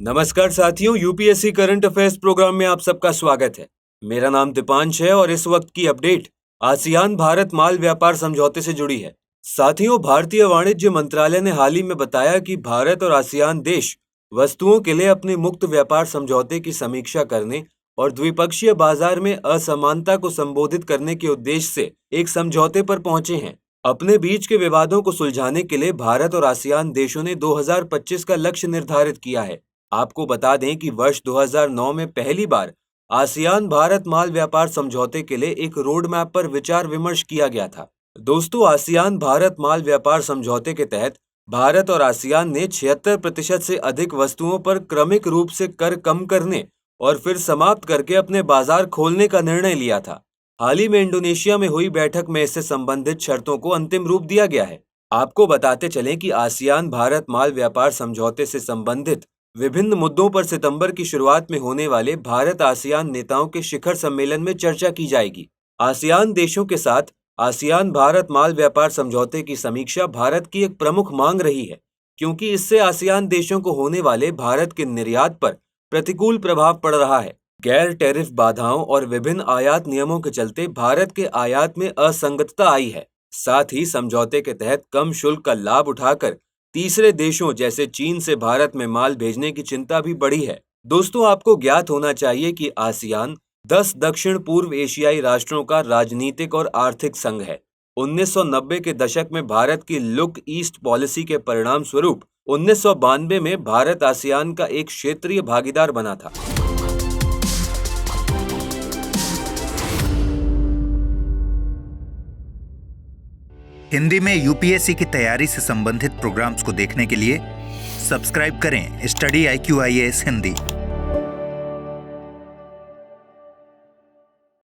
नमस्कार साथियों, UPSC current affairs programme में आप सबका स्वागत है। मेरा नाम दीपांश है और इस वक्त की अपडेट आसियान भारत माल व्यापार समझौते से जुड़ी है। साथियों, भारतीय वाणिज्य मंत्रालय ने हाल ही में बताया कि भारत और आसियान देश वस्तुओं के लिए अपने मुक्त व्यापार समझौते की समीक्षा करने और द्विपक्षीय बाजार में असमानता को संबोधित करने के उद्देश्य से एक समझौते पर पहुंचे हैं। अपने बीच के विवादों को सुलझाने के लिए भारत और आसियान देशों ने 2025 का लक्ष्य निर्धारित किया है। आपको बता दें कि वर्ष 2009 में पहली बार आसियान भारत माल व्यापार समझौते के लिए एक रोड मैप पर विचार विमर्श किया गया था। दोस्तों, आसियान भारत माल व्यापार समझौते के तहत भारत और आसियान ने 76% से अधिक वस्तुओं पर क्रमिक रूप से कर कम करने और फिर समाप्त करके अपने बाजार खोलने का निर्णय लिया था। हाल ही में इंडोनेशिया में हुई बैठक में इससे संबंधित शर्तों को अंतिम रूप दिया गया है। आपको बताते चलें कि आसियान भारत माल व्यापार समझौते से संबंधित विभिन्न मुद्दों पर सितंबर की शुरुआत में होने वाले भारत आसियान नेताओं के शिखर सम्मेलन में चर्चा की जाएगी। आसियान देशों के साथ आसियान भारत माल व्यापार समझौते की समीक्षा भारत की एक प्रमुख मांग रही है, क्योंकि इससे आसियान देशों को होने वाले भारत के निर्यात पर प्रतिकूल प्रभाव पड़ रहा है। गैर टैरिफ बाधाओं और विभिन्न आयात नियमों के चलते भारत के आयात में असंगतता आई है। साथ ही समझौते के तहत कम शुल्क का लाभ उठाकर तीसरे देशों जैसे चीन से भारत में माल भेजने की चिंता भी बढ़ी है। दोस्तों, आपको ज्ञात होना चाहिए कि आसियान 10 दक्षिण पूर्व एशियाई राष्ट्रों का राजनीतिक और आर्थिक संघ है। 1990 के दशक में भारत की लुक ईस्ट पॉलिसी के परिणाम स्वरूप 1992 में भारत आसियान का एक क्षेत्रीय भागीदार बना था। हिंदी में यूपीएससी की तैयारी से संबंधित प्रोग्राम्स को देखने के लिए सब्सक्राइब करें स्टडी IQ IAS हिंदी।